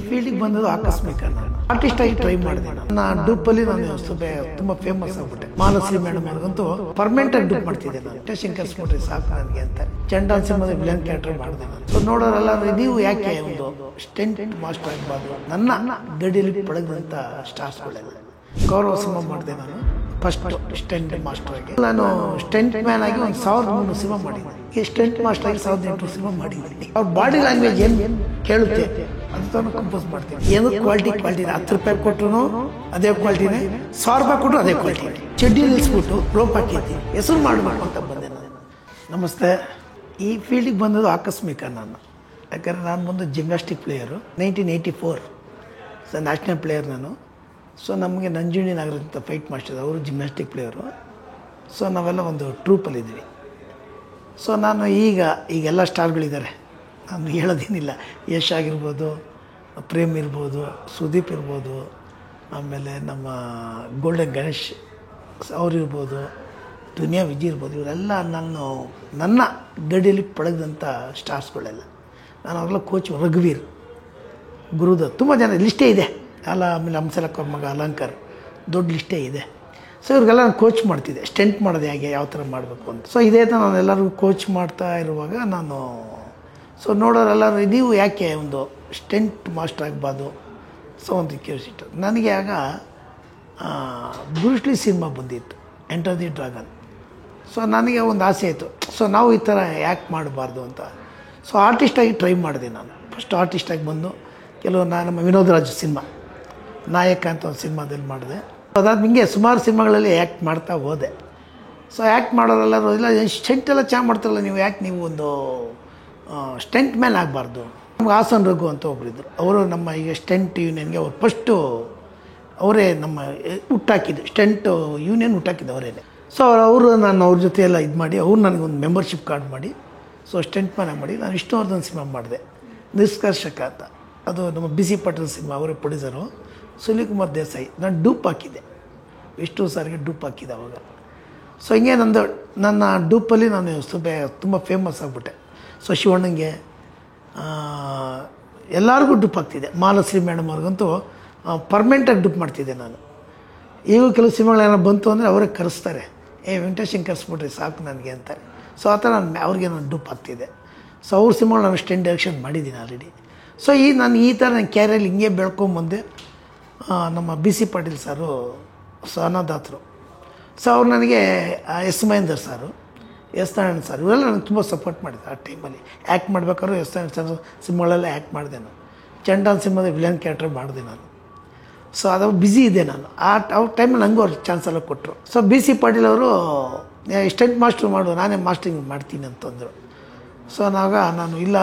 ಫೀಲ್ಡಿಗೆ ಬಂದದ್ದು ಆಕಸ್ಮಿಕ. ನಾನು ಆರ್ಟಿಸ್ಟ್ ಆಗಿ ಟ್ರೈ ಮಾಡಿದೆ. ನಾನು ಡೂಪಲ್ಲಿ ನಾನು ತುಂಬ ಫೇಮಸ್ ಆಗ್ಬಿಟ್ಟೆ. ಮಾಲಶ್ರೀ ಮೇಡಮ್ ಅವ್ರಿಗಂತೂ ಪರ್ಮನೆಂಟ್ ಆಗಿ ಡೂಪ್ ಮಾಡ್ತಿದ್ದೆ. ನಾನು ಶಂಕರ್ ಸ್ಮೋಟ್ರಿ ಸಾಕು ನನಗೆ ಅಂತ ಚಂಡಾಲ್ ಸಿನಿಮಾದ ವಿಲನ್ ಕ್ಯಾರೆಕ್ಟರ್ ಮಾಡಿದೆ ನಾನು. ಸೊ ನೋಡೋರೆಲ್ಲ ನೀವು ಯಾಕೆ ಒಂದು ಸ್ಟೆಂಟ್ ಮಾಸ್ಟರ್ ಆಗಬಾರ್ದು, ನನ್ನ ಗಡಿಯಲ್ಲಿ ಪಳಗದಂಥ ಸ್ಟಾರ್ಸ್ಗಳೆಲ್ಲ. ಗೌರವ ಸಿನಿಮಾ ಮಾಡಿದೆ ನಾನು ಫಸ್ಟ್ ಸ್ಟೆಂಟ್ ಮಾಸ್ಟರ್ ಆಗಿ. ನಾನು ಸ್ಟೆಂಟ್ ಮ್ಯಾನ್ ಆಗಿ ಒಂದು 1300 ಸಿನಿಮಾ ಮಾಡಿದ್ದೀನಿ. ಈ ಸ್ಟೆಂಟ್ ಮಾಸ್ಟರ್ ಆಗಿ 1800 ಸಿನಿಮಾ ಮಾಡಿದ್ದೀನಿ. ಅವ್ರ ಬಾಡಿ ಲ್ಯಾಂಗ್ವೇಜ್ ಏನು ಕೇಳುತ್ತೆ ಅದನ್ನು ಕಂಪೋಸ್ ಮಾಡ್ತೀನಿ. ಏನು ಕ್ವಾಲಿಟಿ 10 ರೂಪಾಯಿ ಕೊಟ್ಟರು ಅದೇ ಕ್ವಾಲಿಟಿನೇ, 1000 ರೂಪಾಯಿ ಕೊಟ್ಟರು ಅದೇ ಕ್ವಾಲಿಟಿ. ಚಡ್ಡಿ ನಿಲ್ಲಿಸ್ಬಿಟ್ಟು ರೋಪ್ ಹಾಕಿದ್ದೀನಿ, ಹೆಸರು ಮಾಡಬೇಕು ಅಂತ ಬಂದೆ ನಾನು. ನಮಸ್ತೆ. ಈ ಫೀಲ್ಡಿಗೆ ಬಂದದ್ದು ಆಕಸ್ಮಿಕ. ನಾನು ಯಾಕಂದರೆ ನಾನು ಬಂದು ಜಿಮ್ನಾಸ್ಟಿಕ್ ಪ್ಲೇಯರು. 1984 ನ್ಯಾಷನಲ್ ಪ್ಲೇಯರ್ ನಾನು. ಸೊ ನಮಗೆ ನಂಜುಂಡಿ ನಾಗರಾಜ್ ಅಂತ ಫೈಟ್ ಮಾಸ್ಟರ್, ಅವರು ಜಿಮ್ನಾಸ್ಟಿಕ್ ಪ್ಲೇಯರು. ಸೊ ನಾವೆಲ್ಲ ಒಂದು ಟ್ರೂಪಲ್ಲಿದ್ದೀವಿ. ಸೊ ನಾನು ಈಗೆಲ್ಲ ಸ್ಟಾರ್ಗಳಿದ್ದಾರೆ, ನಾನು ಹೇಳೋದೇನಿಲ್ಲ. ಯಶ್ ಆಗಿರ್ಬೋದು, ಪ್ರೇಮ್ ಇರ್ಬೋದು, ಸುದೀಪ್ ಇರ್ಬೋದು, ಆಮೇಲೆ ನಮ್ಮ ಗೋಲ್ಡನ್ ಗಣೇಶ್ ಅವರಿರ್ಬೋದು, ದುನಿಯಾ ವಿಜಯ್ ಇರ್ಬೋದು. ಇವರೆಲ್ಲ ನನ್ನ ಗಡಿಯಲ್ಲಿ ಪಳಗದಂಥ ಸ್ಟಾರ್ಸ್ಗಳೆಲ್ಲ. ನಾನು ಅವಾಗೆಲ್ಲ ಕೋಚ್ ರಘುವೀರ್, ಗುರುದತ್, ತುಂಬ ಜನ ಲಿಸ್ಟೇ ಇದೆ. ಆಮೇಲೆ ಹಂಸಲಕ್ಕ ಅವ್ರ ಮಗ ಅಲಂಕಾರ್, ದೊಡ್ಡ ಲಿಸ್ಟೇ ಇದೆ. ಸೊ ಇವ್ರಿಗೆಲ್ಲ ನಾನು ಕೋಚ್ ಮಾಡ್ತಿದ್ದೆ, ಸ್ಟೆಂಟ್ ಮಾಡೋದು ಹೇಗೆ, ಯಾವ ಥರ ಮಾಡಬೇಕು ಅಂತ. ಸೊ ಇದೇ ಥರ ನಾನು ಎಲ್ಲರಿಗೂ ಕೋಚ್ ಮಾಡ್ತಾ ಇರುವಾಗ ನಾನು ಸೊ ನೋಡೋರೆಲ್ಲರೂ ನೀವು ಯಾಕೆ ಒಂದು ಸ್ಟೆಂಟ್ ಮಾಸ್ಟರ್ ಆಗಬಾರ್ದು. ಸೊ ಒಂದು ಕ್ಯೂರಿಯಾಸಿಟಿ ನನಗೆ. ಆಗ ಬ್ರೂಸ್ ಲೀ ಸಿನಿಮಾ ಬಂದಿತ್ತು, ಎಂಟರ್ ದಿ ಡ್ರ್ಯಾಗನ್. ಸೊ ನನಗೆ ಒಂದು ಆಸೆ ಆಯಿತು, ಸೊ ನಾವು ಈ ಥರ ಯಾಕೆ ಮಾಡಬಾರ್ದು ಅಂತ. ಸೊ ಆರ್ಟಿಸ್ಟಾಗಿ ಟ್ರೈ ಮಾಡಿದೆ ನಾನು. ಫಸ್ಟ್ ಆರ್ಟಿಸ್ಟಾಗಿ ಬಂದು ಕೆಲವು ನಮ್ಮ ವಿನೋದ್ ರಾಜ್ ಸಿನಿಮಾ ನಾಯಕ ಅಂತ ಒಂದು ಸಿನಿಮಾದಲ್ಲಿ ಮಾಡಿದೆ. ಅದಾದ ಹಿಂಗೆ ಸುಮಾರು ಸಿನಿಮಾಗಳಲ್ಲಿ ಆ್ಯಕ್ಟ್ ಮಾಡ್ತಾ ಹೋದೆ. ಸೊ ಆ್ಯಕ್ಟ್ ಮಾಡೋರೆಲ್ಲರೂ ಇಲ್ಲ ಸ್ಟೆಂಟೆಲ್ಲ ಚೆನ್ನಾಗಿ ಮಾಡ್ತಾರಲ್ಲ, ನೀವು ಯಾಕೆ ನೀವು ಒಂದು ಸ್ಟೆಂಟ್ ಮ್ಯಾನ್ ಆಗಬಾರ್ದು. ನಮ್ಗೆ ಹಾಸನ್ ರಘು ಅಂತ ಒಬ್ಬರಿದ್ದರು, ಅವರು ನಮ್ಮ ಈಗ ಸ್ಟೆಂಟ್ ಯೂನಿಯನ್ಗೆ ಅವ್ರು ಫಸ್ಟು ಅವರೇ ನಮ್ಮ ಹುಟ್ಟಾಕಿದ್ದು, ಸ್ಟೆಂಟ್ ಯೂನಿಯನ್ ಹುಟ್ಟಾಕಿದ್ದು ಅವರೇ. ಸೊ ನಾನು ಅವ್ರ ಜೊತೆ ಎಲ್ಲ ಇದು ಮಾಡಿ, ಅವ್ರು ನನಗೊಂದು ಮೆಂಬರ್ಶಿಪ್ ಕಾರ್ಡ್ ಮಾಡಿ, ಸೊ ಸ್ಟೆಂಟ್ ಮ್ಯಾನ್ ಮಾಡಿ ನಾನು ವಿಷ್ಣುವರ್ಧನ್ ಸಿನಿಮಾ ಮಾಡಿದೆ, ನಿಷ್ಕರ್ಷಕ ಅಂತ. ಅದು ನಮ್ಮ BC ಪಾಟೀಲ್ ಸಿನಿಮಾ, ಅವರೇ ಪ್ರೊಡ್ಯೂಸರು. ಸುನೀಲ್ ದೇಸಾಯಿ. ನಾನು ಡೂಪ್ ಹಾಕಿದ್ದೆ, ವಿಷ್ಣು ಸರ್ಗೆ ಡೂಪ್ ಹಾಕಿದ್ದೆ ಅವಾಗ. ಸೊ ಹಿಂಗೆ ನನ್ನ ಡೂಪಲ್ಲಿ ನಾನು ತುಂಬ ಫೇಮಸ್ ಆಗಿಬಿಟ್ಟೆ. ಸೊ ಶಿವಣ್ಣಂಗೆ ಎಲ್ಲರಿಗೂ ಡೂಪ್ ಹಾಕ್ತಿದ್ದೆ. ಮಾಲಶ್ರೀ ಮೇಡಮ್ ಅವ್ರಿಗಂತೂ ಪರ್ಮನೆಂಟಾಗಿ ಡೂಪ್ ಮಾಡ್ತಿದ್ದೆ ನಾನು. ಈಗ ಕೆಲವು ಸಿನಿಮಾಗಳೇನೋ ಬಂತು ಅಂದರೆ ಅವರೇ ಕರೆಸ್ತಾರೆ, ವೆಂಕಟೇಶನ್ ಕರೆಸ್ಬಿಟ್ರಿ ಸಾಕು ನನಗೆ ಅಂತಾರೆ. ಸೊ ಆ ಥರ ಅವ್ರಿಗೆ ನಾನು ಡೂಪ್ ಹಾಕ್ತಿದ್ದೆ. ಸೊ ಅವ್ರ ಸಿನಿಮಾಗಳು ನಾನು ಸ್ಟೆಂಟ್ ಡೈರೆಕ್ಷನ್ ಮಾಡಿದ್ದೀನಿ ಆಲ್ರೆಡಿ. ಸೊ ನಾನು ಈ ಥರ ನನ್ನ ಕ್ಯಾರಿಯಲ್ಲಿ ಹಿಂಗೆ ಬೆಳ್ಕೊಂಬಂದೆ. ನಮ್ಮ BC ಪಾಟೀಲ್ ಸಾರು, ಅನ್ನದಾತರು. ಸೊ ಅವ್ರು ನನಗೆ ಎಸ್ ಮಹೇಂದರ್ ಸಾರು, ಎಸ್ ನಾರಾಯಣ್ ಸರ್, ಇವರೆಲ್ಲ ನನಗೆ ತುಂಬ ಸಪೋರ್ಟ್ ಮಾಡಿದೆ ಆ ಟೈಮಲ್ಲಿ. ಆ್ಯಕ್ಟ್ ಮಾಡ್ಬೇಕಾದ್ರೂ ಎಸ್ ನಾರಾಯಣ್ ಸರ್ ಸಿನಿಮಾಗಳೆಲ್ಲ ಆ್ಯಕ್ಟ್ ಮಾಡಿದೆ ನಾನು. ಚಂಡಾಲ್ ಸಿನಿಮಾದ ವಿಲನ್ ಕ್ಯಾರೆಕ್ಟರ್ ಮಾಡಿದೆ ನಾನು. ಸೊ ಅದು ಬ್ಯುಸಿ ಇದೆ ನಾನು. ಅವ್ರ ಟೈಮಲ್ಲಿ ನನಗೂ ಅವ್ರು ಚಾನ್ಸ್ ಎಲ್ಲ ಕೊಟ್ಟರು. ಸೊ BC ಪಾಟೀಲ್ ಅವರು ಸ್ಟೆಂಟ್ ಮಾಸ್ಟರ್ ಮಾಡು, ನಾನೇ ಮಾಸ್ಟರಿಂಗ್ ಮಾಡ್ತೀನಿ ಅಂತಂದರು. ಸೊ ನಾನು ಇಲ್ಲ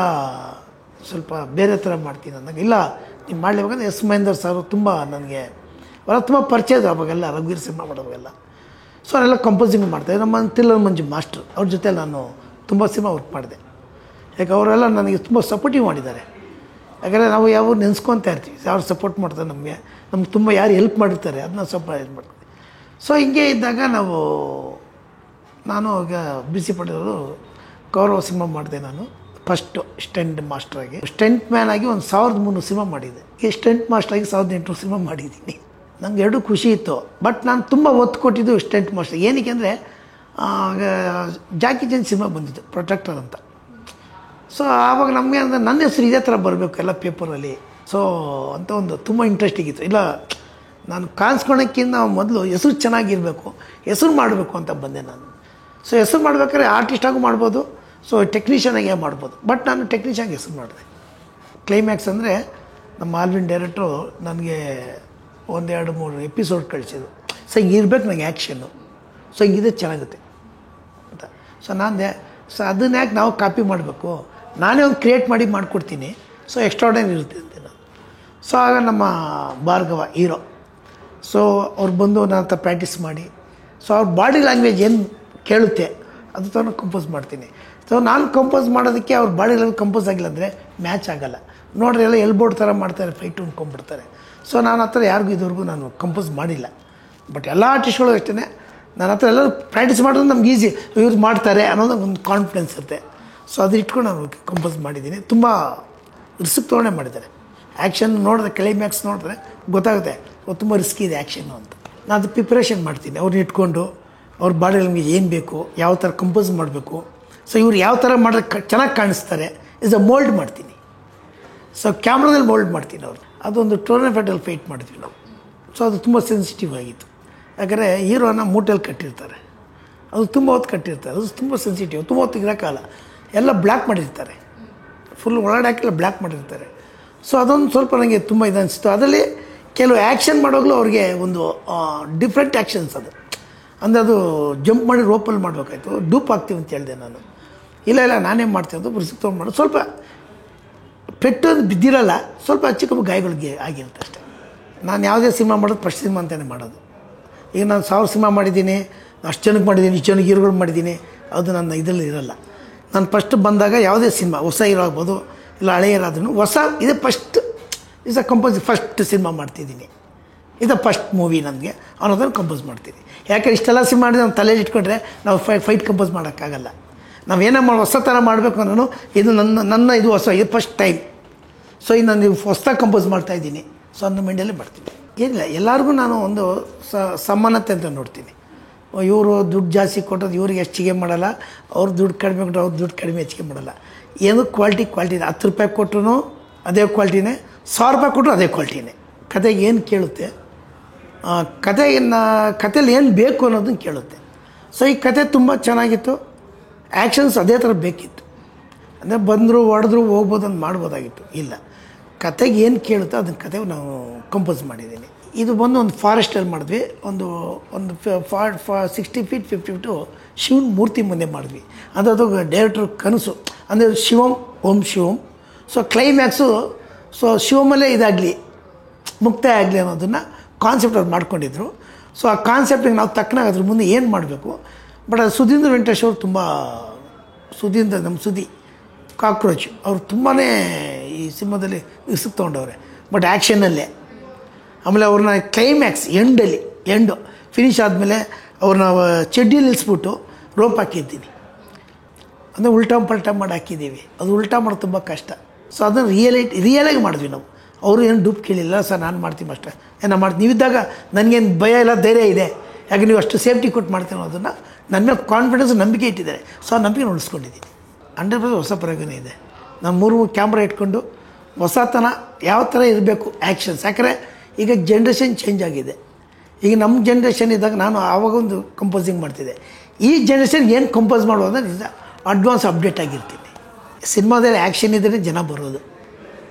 ಸ್ವಲ್ಪ ಬೇರೆ ಥರ ಮಾಡ್ತೀನಿ ಅಂದಾಗ, ಇಲ್ಲ ನೀವು ಮಾಡಲೇಬೇಕಂದ್ರೆ ಎಸ್ ಮಹೇಂದರ್ ಸಾರು ತುಂಬ ನನಗೆ ಅವರ ತುಂಬ ಪರಿಚಯ ಇದೆ ಅವಾಗೆಲ್ಲ, ರಘುವೀರ್ ಸಿನಿಮಾ ಮಾಡೋವಾಗೆಲ್ಲ. ಸೊ ಅವರೆಲ್ಲ ಕಂಪೋಸಿಂಗ್ ಮಾಡ್ತಾಯಿದ್ದೆ. ನಮ್ಮ ತಿಲ್ಲರ್ ಮಂಜು ಮಾಸ್ಟ್ರು ಅವ್ರ ಜೊತೆ ನಾನು ತುಂಬ ಸಿನಿಮಾ ವರ್ಕ್ ಮಾಡಿದೆ. ಯಾಕೆ ಅವರೆಲ್ಲ ನನಗೆ ತುಂಬ ಸಪೋರ್ಟಿವ್ ಮಾಡಿದ್ದಾರೆ. ಯಾಕಂದರೆ ನಾವು ಯಾವ ನೆನೆಸ್ಕೊತಾ ಇರ್ತೀವಿ, ಯಾರು ಸಪೋರ್ಟ್ ಮಾಡ್ತಾರೆ ನಮಗೆ ತುಂಬ ಯಾರು ಹೆಲ್ಪ್ ಮಾಡಿರ್ತಾರೆ, ಅದನ್ನ ಸ್ವಲ್ಪ ಹೆಲ್ಪ್ ಮಾಡ್ತೀವಿ. ಸೊ ಹಿಂಗೆ ಇದ್ದಾಗ ನಾನು ಈಗ BC ಪಾಟೀಲ್ ಅವರು ಗೌರವ ಸಿನಿಮಾ ಮಾಡಿದೆ ನಾನು ಫಸ್ಟು ಸ್ಟೆಂಟ್ ಮಾಸ್ಟರ್ ಆಗಿ. ಸ್ಟೆಂಟ್ ಮ್ಯಾನ್ ಆಗಿ ಒಂದು 1300 ಸಿನಿಮಾ ಮಾಡಿದ್ದೆ. ಈ ಸ್ಟೆಂಟ್ ಮಾಸ್ಟರ್ ಆಗಿ 1800 ಸಿನಿಮಾ ಮಾಡಿದ್ದೀನಿ. ನಂಗೆ ಎರಡೂ ಖುಷಿ ಇತ್ತು. ಬಟ್ ನಾನು ತುಂಬ ಒತ್ತು ಕೊಟ್ಟಿದ್ದು ಸ್ಟೆಂಟ್ ಮಾಸ್ಟರ್. ಏನಕ್ಕೆ ಅಂದರೆ ಜಾಕಿ ಚಂದ್ ಸಿನಿಮಾ ಬಂದಿತ್ತು, ಪ್ರೊಟೆಕ್ಟರ್ ಅಂತ. ಸೊ ಆವಾಗ ನಮಗೆ ಅಂದರೆ ನನ್ನ ಹೆಸರು ಇದೇ ಥರ ಬರಬೇಕು ಎಲ್ಲ ಪೇಪರಲ್ಲಿ. ಸೊ ಅಂತ ಒಂದು ತುಂಬ ಇಂಟ್ರೆಸ್ಟಿಂಗ್ ಇತ್ತು. ಇಲ್ಲ ನಾನು ಕಾಣಿಸ್ಕೊಳೋಕ್ಕಿಂತ ಮೊದಲು ಹೆಸರು ಚೆನ್ನಾಗಿರಬೇಕು, ಹೆಸರು ಮಾಡಬೇಕು ಅಂತ ಬಂದೆ ನಾನು. ಸೊ ಹೆಸರು ಮಾಡ್ಬೇಕಾದ್ರೆ ಆರ್ಟಿಸ್ಟಾಗೂ ಮಾಡ್ಬೋದು, ಸೊ ಟೆಕ್ನಿಷಿಯನಾಗೆ ಮಾಡ್ಬೋದು. ಬಟ್ ನಾನು ಟೆಕ್ನಿಷಿಯನ್ಗೆ ಹೆಸರು ಮಾಡಿದೆ. ಕ್ಲೈಮ್ಯಾಕ್ಸ್ ಅಂದರೆ ನಮ್ಮ ಆಲ್ವಿನ್ ಡೈರೆಕ್ಟ್ರು ನನಗೆ 1-2-3 ಎಪಿಸೋಡ್ ಕಳಿಸಿದ್ರು. ಸೊ ಹಿಂಗಿರ್ಬೇಕು ನನಗೆ ಆ್ಯಕ್ಷನ್ನು, ಸೊ ಹಿಂಗಿದೆ ಚೆನ್ನಾಗುತ್ತೆ ಅಂತ. ಸೊ ಅದನ್ನ ಯಾಕೆ ನಾವು ಕಾಪಿ ಮಾಡಬೇಕು, ನಾನೇ ಒಂದು ಕ್ರಿಯೇಟ್ ಮಾಡಿ ಮಾಡಿಕೊಡ್ತೀನಿ. ಸೊ ಎಕ್ಸ್ಟ್ರಾಡನರಿ ಇರುತ್ತೆ ಅಂತ ನಾನು. ಸೊ ಆಗ ನಮ್ಮ ಭಾರ್ಗವ ಹೀರೋ, ಸೊ ಅವ್ರು ಬಂದು ನನ್ನ ಹತ್ರ ಪ್ರಾಕ್ಟೀಸ್ ಮಾಡಿ, ಸೊ ಅವ್ರ ಬಾಡಿ ಲ್ಯಾಂಗ್ವೇಜ್ ಏನು ಕೇಳುತ್ತೆ ಅದು ಥರ ಕಂಪೋಸ್ ಮಾಡ್ತೀನಿ. ಸೊ ನಾನು ಕಂಪೋಸ್ ಮಾಡೋದಕ್ಕೆ ಅವ್ರ ಬಾಡಿ ಲ್ಯಾಂಗ್ವೇಜ್ ಕಂಪೋಸ್ ಆಗಿಲ್ಲ ಅಂದರೆ ಮ್ಯಾಚ್ ಆಗೋಲ್ಲ. ನೋಡ್ರಿ ಎಲ್ಲ ಎಲ್ಬೋರ್ಡ್ ಥರ ಮಾಡ್ತಾರೆ, ಫೈಟ್ ಉಣ್ಕೊಂಡ್ಬಿಡ್ತಾರೆ. ಸೊ ನಾನು ಆ ಥರ ಯಾರಿಗೂ ಇದುವರೆಗೂ ನಾನು ಕಂಪೋಸ್ ಮಾಡಿಲ್ಲ. ಬಟ್ ಎಲ್ಲ ಆರ್ಟಿಸ್ಟ್ಗಳು ಅಷ್ಟೇ, ನನ್ನ ಹತ್ರ ಎಲ್ಲರೂ ಪ್ರಾಕ್ಟೀಸ್ ಮಾಡೋದು ನಮ್ಗೆ ಈಸಿ, ಇವ್ರು ಮಾಡ್ತಾರೆ ಅನ್ನೋದು ಒಂದು ಕಾನ್ಫಿಡೆನ್ಸ್ ಇರುತ್ತೆ. ಸೊ ಅದು ಇಟ್ಕೊಂಡು ನಾನು ಕಂಪೋಸ್ ಮಾಡಿದ್ದೀನಿ. ತುಂಬ ರಿಸ್ಕ್ ತೊಗೊಂಡೇ ಮಾಡಿದ್ದಾರೆ. ಆ್ಯಕ್ಷನ್ ನೋಡಿದ್ರೆ ಕ್ಲೈಮ್ಯಾಕ್ಸ್ ನೋಡಿದ್ರೆ ಗೊತ್ತಾಗುತ್ತೆ ತುಂಬ ರಿಸ್ಕಿ ಇದೆ ಆ್ಯಕ್ಷನ್ನು ಅಂತ. ನಾನು ಅದು ಪ್ರಿಪ್ರೇಷನ್ ಮಾಡ್ತೀನಿ ಅವ್ರನ್ನ ಇಟ್ಕೊಂಡು ಅವ್ರ ಬಾಡಿ ನಮಗೆ ಏನು ಬೇಕು, ಯಾವ ಥರ ಕಂಪೋಸ್ ಮಾಡಬೇಕು, ಸೊ ಇವ್ರು ಯಾವ ಥರ ಮಾಡಿದ್ರೆ ಚೆನ್ನಾಗಿ ಕಾಣಿಸ್ತಾರೆ ಇಸ್ ಅ ಮೋಲ್ಡ್ ಮಾಡ್ತೀನಿ. ಸೊ ಕ್ಯಾಮ್ರಾದಲ್ಲಿ ಮೋಲ್ಡ್ ಮಾಡ್ತೀನಿ ಅವ್ರು. ಅದೊಂದು ಟೂರ್ನಮೆಂಟಲ್ಲಿ ಫೈಟ್ ಮಾಡ್ತೀವಿ ನಾವು. ಸೊ ಅದು ತುಂಬ ಸೆನ್ಸಿಟಿವ್ ಆಗಿತ್ತು. ಯಾಕಂದರೆ ಹೀರೋನ ಮೂಟೆಯಲ್ಲಿ ಕಟ್ಟಿರ್ತಾರೆ, ಅದು ತುಂಬ ಹೊತ್ತು ಕಟ್ಟಿರ್ತಾರೆ, ಅದು ತುಂಬ ಸೆನ್ಸಿಟಿವ್, ತುಂಬ ಹೊತ್ತು ಇರೋಕ್ಕಾಗಲ್ಲ. ಎಲ್ಲ ಬ್ಲ್ಯಾಕ್ ಮಾಡಿರ್ತಾರೆ, ಫುಲ್ ಒಳಗಡೆ ಹಾಕಿಲ್ಲ ಬ್ಲ್ಯಾಕ್ ಮಾಡಿರ್ತಾರೆ. ಸೊ ಅದೊಂದು ಸ್ವಲ್ಪ ನನಗೆ ತುಂಬ ಇದು ಅನಿಸ್ತು. ಅದರಲ್ಲಿ ಕೆಲವು ಆ್ಯಕ್ಷನ್ ಮಾಡೋಗ್ಲೂ ಅವ್ರಿಗೆ ಒಂದು ಡಿಫ್ರೆಂಟ್ ಆ್ಯಕ್ಷನ್ಸ್ ಅದು. ಅಂದರೆ ಅದು ಜಂಪ್ ಮಾಡಿ ರೋಪಲ್ಲಿ ಮಾಡಬೇಕಾಯ್ತು, ಡೂಪ್ ಆಗ್ತೀವಿ ಅಂತ ಹೇಳಿದೆ ನಾನು. ಇಲ್ಲ ನಾನೇ ಮಾಡ್ತೀನಿ ಅದು ರಿಸ್ಕ್ ತೊಗೊಂಡು ಮಾಡೋದು. ಸ್ವಲ್ಪ ಪೆಟ್ಟು ಬಿದ್ದಿರಲ್ಲ, ಸ್ವಲ್ಪ ಚಿಕ್ಕ ಗಾಯಗಳಿಗೆ ಆಗಿರುತ್ತೆ ಅಷ್ಟೇ. ನಾನು ಯಾವುದೇ ಸಿನಿಮಾ ಮಾಡೋದು ಫಸ್ಟ್ ಸಿನಿಮಾ ಅಂತಲೇ ಮಾಡೋದು. ಈಗ ನಾನು 1000 ಸಿನಿಮಾ ಮಾಡಿದ್ದೀನಿ, ಅಷ್ಟು ಜನಕ್ಕೆ ಮಾಡಿದ್ದೀನಿ, ಇಷ್ಟು ಜನಕ್ಕೆ ಹೀರೋಗಳು ಮಾಡಿದ್ದೀನಿ, ಅದು ನನ್ನ ಇದರಲ್ಲಿ ಇರೋಲ್ಲ. ನಾನು ಫಸ್ಟ್ ಬಂದಾಗ ಯಾವುದೇ ಸಿನಿಮಾ ಹೊಸ ಹೀರೋ ಆಗ್ಬೋದು ಇಲ್ಲ ಹಳೆಯ ಇರೋದನ್ನು ಹೊಸ ಇದೆ first is a compose first cinema ಮಾಡ್ತಿದ್ದೀನಿ, ಇದು ಫಸ್ಟ್ ಮೂವಿ ನನಗೆ ಅನ್ನೋದನ್ನು ಕಂಪೋಸ್ ಮಾಡ್ತೀನಿ. ಯಾಕೆ ಇಷ್ಟೆಲ್ಲ ಸಿನಿಮಾ ಮಾಡಿದ್ರೆ ನಾವು ತಲೆಯಲ್ಲಿ ಇಟ್ಕೊಂಡ್ರೆ ನಾವು ಫೈಟ್ ಕಂಪೋಸ್ ಮಾಡೋಕ್ಕಾಗಲ್ಲ. ನಾವೇನೇ ಮಾಡಿ ಹೊಸ ಥರ ಮಾಡಬೇಕು ಅನ್ನೋ ಇದು ನನ್ನ ಇದು ಹೊಸ ಇದು ಫಸ್ಟ್ ಟೈಮ್. ಸೊ ಇದು ನಾನು ಹೊಸದಾಗಿ ಕಂಪೋಸ್ ಮಾಡ್ತಾಯಿದ್ದೀನಿ. ಸೊ ನನ್ನ ಮೈಂಡಲ್ಲೇ ಮಾಡ್ತೀನಿ. ಏನಿಲ್ಲ, ಎಲ್ಲರಿಗೂ ನಾನು ಒಂದು ಸಮಾನತೆ ಅಂತ ನೋಡ್ತೀನಿ. ಇವರು ದುಡ್ಡು ಜಾಸ್ತಿ ಕೊಟ್ಟದ್ದು ಇವ್ರಿಗೆ ಹೆಚ್ಚಿಗೆ ಮಾಡಲ್ಲ, ಅವ್ರು ದುಡ್ಡು ಕಡಿಮೆ ಕೊಟ್ಟರು ಅವ್ರು ದುಡ್ಡು ಕಡಿಮೆ ಹೆಚ್ಚಿಗೆ ಮಾಡಲ್ಲ. ಏನು ಕ್ವಾಲಿಟಿ ಇದೆ. 10 ರೂಪಾಯಿ ಕೊಟ್ಟರು ಅದೇ ಕ್ವಾಲಿಟಿನೇ, 1000 ರೂಪಾಯಿ ಕೊಟ್ಟರು ಅದೇ ಕ್ವಾಲಿಟಿನೇ. ಕತೆಗೆ ಏನು ಕೇಳುತ್ತೆ, ಕತೆಯಲ್ಲಿ ಏನು ಬೇಕು ಅನ್ನೋದನ್ನು ಕೇಳುತ್ತೆ. ಸೊ ಈ ಕತೆ ತುಂಬ ಚೆನ್ನಾಗಿತ್ತು, ಆ್ಯಕ್ಷನ್ಸ್ ಅದೇ ಥರ ಬೇಕಿತ್ತು. ಅಂದರೆ ಬಂದರು ಹೊಡೆದ್ರು ಹೋಗ್ಬೋದು ಅಂತ ಮಾಡ್ಬೋದಾಗಿತ್ತು. ಇಲ್ಲ, ಕತೆಗೆ ಏನು ಕೇಳುತ್ತೋ ಅದನ್ನ ಕತೆ ನಾವು ಕಂಪೋಸ್ ಮಾಡಿದ್ದೀನಿ. ಇದು ಬಂದು ಒಂದು ಫಾರೆಸ್ಟಲ್ಲಿ ಮಾಡಿದ್ವಿ. ಒಂದು 60 ಫೀಟ್ 50 ಫೀಟು ಶಿವನ ಮೂರ್ತಿ ಮುಂದೆ ಮಾಡಿದ್ವಿ. ಅದು ಡೈರೆಕ್ಟ್ರ್ ಕನಸು, ಅಂದರೆ ಶಿವಂ ಓಂ ಶಿವಂ. ಸೊ ಕ್ಲೈಮ್ಯಾಕ್ಸು ಸೊ ಶಿವಮಲ್ಲೇ ಇದಾಗಲಿ ಮುಕ್ತಾಯ ಆಗಲಿ ಅನ್ನೋದನ್ನು ಕಾನ್ಸೆಪ್ಟ್ ಅವ್ರು ಮಾಡ್ಕೊಂಡಿದ್ರು. ಸೊ ಆ ಕಾನ್ಸೆಪ್ಟಿಗೆ ನಾವು ತಕ್ಕನಾಗ ಅದ್ರ ಮುಂದೆ ಏನು ಮಾಡಬೇಕು. ಬಟ್ ಅದು ಸುಧೀಂದ್ರ ವೆಂಕಟೇಶ್ ಅವರು ತುಂಬ ನಮ್ಮ ಸುದಿ ಕಾಕ್ರೋಚ್ ಅವರು ತುಂಬಾ ಈ ಸಿನಿಮಾದಲ್ಲಿ ರಿಸ್ಕ್ ತೊಗೊಂಡವ್ರೆ. ಬಟ್ ಆ್ಯಕ್ಷನಲ್ಲೇ ಆಮೇಲೆ ಅವ್ರನ್ನ ಕ್ಲೈಮ್ಯಾಕ್ಸ್ ಎಂಡು ಫಿನಿಷ್ ಆದಮೇಲೆ ಅವ್ರನ್ನ ಚಡ್ಡಿಯಲ್ಲಿ ನಿಲ್ಲಿಸ್ಬಿಟ್ಟು ರೋಪ್ ಹಾಕಿದ್ದೀನಿ. ಅಂದರೆ ಉಲ್ಟಾ ಪಲ್ಟಾ ಮಾಡಿ ಹಾಕಿದ್ದೀವಿ. ಅದು ಉಲ್ಟಾ ಮಾಡೋದು ತುಂಬ ಕಷ್ಟ. ಸೊ ಅದನ್ನು ರಿಯಲಾಗಿ ಮಾಡಿದ್ವಿ ನಾವು. ಅವರು ಏನು ಡೂಪ್ ಕೇಳಿಲ್ಲ, ಸರ್ ನಾನು ಮಾಡ್ತೀವಿ ಅಷ್ಟೇ, ನಾನು ಮಾಡ್ತೀನಿ. ನೀವಿದ್ದಾಗ ನನಗೇನು ಭಯ ಇಲ್ಲ, ಧೈರ್ಯ ಇದೆ. ಯಾಕೆ ನೀವು ಅಷ್ಟು ಸೇಫ್ಟಿ ಕೊಟ್ಟು ಮಾಡ್ತೀವಿ ಅನ್ನೋದನ್ನು ನನ್ನ ಮೇಲೆ ಕಾನ್ಫಿಡೆನ್ಸ್ ನಂಬಿಕೆ ಇಟ್ಟಿದ್ದಾರೆ. ಸೊ ಆ ನಂಬಿಕೆ ಉಳಿಸ್ಕೊಂಡಿದ್ದೀನಿ. 100% ಹೊಸ ಪ್ರಯೋಗನೇ ಇದೆ. ನಾನು 3 ಕ್ಯಾಮ್ರಾ ಇಟ್ಕೊಂಡು ಹೊಸತನ ಯಾವ ಥರ ಇರಬೇಕು ಆ್ಯಕ್ಷನ್ಸ್. ಯಾಕಂದರೆ ಈಗ ಜನ್ರೇಷನ್ ಚೇಂಜ್ ಆಗಿದೆ. ಈಗ ನಮ್ಮ ಜನ್ರೇಷನ್ ಇದ್ದಾಗ ನಾನು ಆವಾಗ ಒಂದು ಕಂಪೋಸಿಂಗ್ ಮಾಡ್ತಿದ್ದೆ. ಈ ಜನ್ರೇಷನ್ ಏನು ಕಂಪೋಸ್ ಮಾಡೋದು ಅಂದರೆ ಅಡ್ವಾನ್ಸ್ ಅಪ್ಡೇಟ್ ಆಗಿರ್ತೀನಿ. ಸಿನಿಮಾದಲ್ಲಿ ಆ್ಯಕ್ಷನ್ ಇದ್ದರೆ ಜನ ಬರೋದು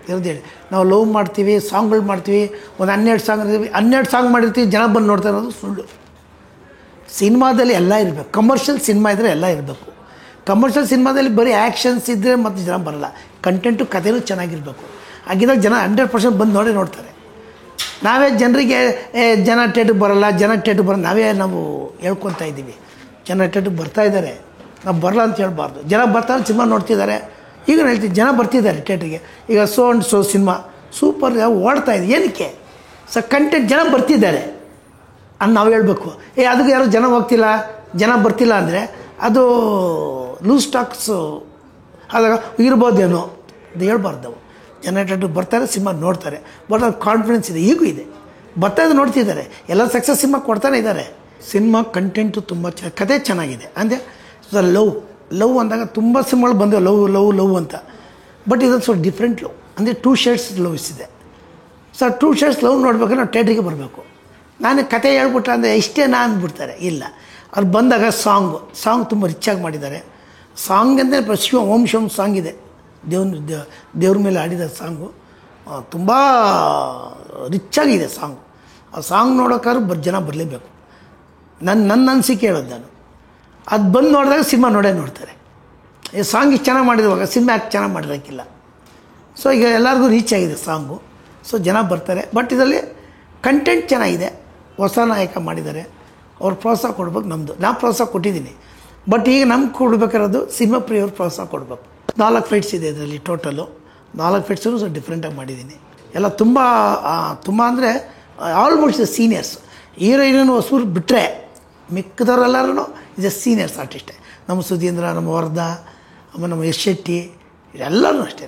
ಇರೋದೇಳಿ. ನಾವು ಲವ್ ಮಾಡ್ತೀವಿ, ಸಾಂಗ್ಗಳು ಮಾಡ್ತೀವಿ, ಒಂದು 12 ಸಾಂಗ್ ಇರ್ತೀವಿ, 12 ಸಾಂಗ್ ಮಾಡಿರ್ತೀವಿ, ಜನ ಬಂದು ನೋಡ್ತಾ ಇರೋದು ಸುಳ್ಳು. ಸಿನಿಮಾದಲ್ಲಿ ಎಲ್ಲ ಇರಬೇಕು. ಕಮರ್ಷಿಯಲ್ ಸಿನಿಮಾ ಇದ್ದರೆ ಎಲ್ಲ ಇರಬೇಕು. ಕಮರ್ಷಿಯಲ್ ಸಿನಿಮಾದಲ್ಲಿ ಬರೀ ಆ್ಯಕ್ಷನ್ಸ್ ಇದ್ದರೆ ಮತ್ತು ಜನ ಬರೋಲ್ಲ. ಕಂಟೆಂಟು ಕಥೆನೂ ಚೆನ್ನಾಗಿರಬೇಕು. ಹಾಗಿದ್ದಾಗ ಜನ 100% ಬಂದು ನೋಡ್ತಾರೆ. ನಾವೇ ಜನರಿಗೆ ಜನ ಥಿಯೇಟ್ರಿಗೆ ಬರೋಲ್ಲ, ನಾವು ಹೇಳ್ಕೊತಾ ಇದ್ದೀವಿ. ಜನ ಥಿಯೇಟ್ರಿಗೆ ಬರ್ತಾಯಿದ್ದಾರೆ, ನಾವು ಬರಲ್ಲ ಅಂತ ಹೇಳ್ಬಾರ್ದು. ಜನ ಬರ್ತಾರೆ, ಸಿನಿಮಾ ನೋಡ್ತಿದ್ದಾರೆ. ಈಗ ಹೇಳ್ತೀವಿ ಜನ ಬರ್ತಿದ್ದಾರೆ ಥಿಯೇಟ್ರಿಗೆ. ಈಗ so and so cinema super ಓಡ್ತಾಯಿದೆ. ಏನಕ್ಕೆ? ಸೊ ಕಂಟೆಂಟ್ ಜನ ಬರ್ತಿದ್ದಾರೆ ಅಂತ ನಾವು ಹೇಳ್ಬೇಕು. ಅದಕ್ಕೆ ಯಾರು ಜನ ಬರ್ತಿಲ್ಲ ಅಂದರೆ ಅದು ಲೂಸ್ ಟಾಕ್ಸು ಆದಾಗ ಇರ್ಬೋದೇನೋ ಅದು ಹೇಳ್ಬಾರ್ದು. ನಾವು ಜನ ಥಿಯೇಟ್ರಿಗೆ ಬರ್ತಾರೆ, ಸಿನಿಮಾ ನೋಡ್ತಾರೆ, ಬಟ್ ಅದು ಕಾನ್ಫಿಡೆನ್ಸ್ ಇದೆ, ಈಗೂ ಇದೆ. ಬರ್ತಾಯಿದ್ದು ನೋಡ್ತಿದ್ದಾರೆ, ಎಲ್ಲ ಸಕ್ಸಸ್ ಸಿನಿಮಾ ಕೊಡ್ತಾನೆ ಇದ್ದಾರೆ. ಸಿನಿಮಾ ಕಂಟೆಂಟು ತುಂಬ ಕತೆ ಚೆನ್ನಾಗಿದೆ. ಅಂದರೆ ಸೊ ಲವ್ ಅಂದಾಗ ತುಂಬ ಸಿನಿಮಾಗಳು ಬಂದವು ಲವ್ ಅಂತ. ಬಟ್ ಇದೊಂದು ಸ್ವಲ್ಪ ಡಿಫ್ರೆಂಟ್ ಲವ್, ಅಂದರೆ 2 ಶೇಡ್ಸ್ ಲವ್ಸ್ ಇದೆ. ಸೊ 2 ಶೇಡ್ಸ್ ಲವ್ ನೋಡ್ಬೇಕಾದ್ರೆ ನಾವು ಥಿಯೇಟ್ರಿಗೆ ಬರಬೇಕು. ನಾನು ಕತೆ ಹೇಳ್ಬಿಟ್ರೆ ಅಂದರೆ ಇಷ್ಟೇ ಅಂದ್ಬಿಡ್ತಾರೆ. ಇಲ್ಲ, ಅವ್ರು ಬಂದಾಗ ಸಾಂಗ್ ತುಂಬ ರಿಚಾಗಿ ಮಾಡಿದ್ದಾರೆ. ಸಾಂಗ್ ಅಂದರೆ ಶಿವ ಓಂ ಶಿವಂ ಸಾಂಗ್ ಇದೆ, ದೇವ್ರ ಮೇಲೆ ಆಡಿದ ಸಾಂಗು ತುಂಬ ರಿಚ್ಚಾಗಿದೆ ಸಾಂಗು. ಆ ಸಾಂಗ್ ನೋಡೋಕ್ಕಾದ್ರೂ ಜನ ಬರಲೇಬೇಕು. ನನ್ನ ಅನಿಸಿಕೆ ಹೇಳೋದು ನಾನು. ಅದು ಬಂದು ನೋಡಿದಾಗ ಸಿನಿಮಾ ನೋಡ್ತಾರೆ. ಈ ಸಾಂಗ್ ಇಷ್ಟು ಚೆನ್ನಾಗಿ ಮಾಡಿರುವಾಗ ಸಿನಿಮಾ ಯಾಕೆ ಚೆನ್ನಾಗಿ ಮಾಡಿರೋಕ್ಕಿಲ್ಲ. ಸೊ ಈಗ ಎಲ್ಲರಿಗೂ ರೀಚ್ ಆಗಿದೆ ಸಾಂಗು. ಸೊ ಜನ ಬರ್ತಾರೆ. ಬಟ್ ಇದರಲ್ಲಿ ಕಂಟೆಂಟ್ ಚೆನ್ನಾಗಿದೆ, ಹೊಸ ನಾಯಕ ಮಾಡಿದ್ದಾರೆ. ಅವ್ರು ಪ್ರೋತ್ಸಾಹ ಕೊಡ್ಬೇಕು. ನಾನು ಪ್ರೋತ್ಸಾಹ ಕೊಟ್ಟಿದ್ದೀನಿ. ಬಟ್ ಈಗ ನಮ್ಗೆ ಕೊಡಬೇಕಾರೋದು ಸಿನಿಮಾ ಪ್ರಿಯವ್ರು ಪ್ರೋತ್ಸಾಹ ಕೊಡಬೇಕು. 4 ಫೈಟ್ಸ್ ಇದೆ ಇದರಲ್ಲಿ ಟೋಟಲು. 4 ಫೈಟ್ಸನ್ನು ಸ್ವಲ್ಪ ಡಿಫ್ರೆಂಟಾಗಿ ಮಾಡಿದ್ದೀನಿ. ಎಲ್ಲ ತುಂಬ ಅಂದರೆ ಆಲ್ಮೋಸ್ಟ್ ಸೀನಿಯರ್ಸ್. ಹೀರೋಯಿನೂ ಹೊಸೂರು ಬಿಟ್ಟರೆ ಮಿಕ್ಕದವರೆಲ್ಲರೂ ಇಸ್ ಸೀನಿಯರ್ಸ್ ಆರ್ಟಿಸ್ಟೇ. ನಮ್ಮ ಸುಧೀಂದ್ರ, ನಮ್ಮ ವರದಾ, ಆಮೇಲೆ ನಮ್ಮ ಯಶ್ ಶೆಟ್ಟಿ, ಎಲ್ಲರೂ ಅಷ್ಟೇ.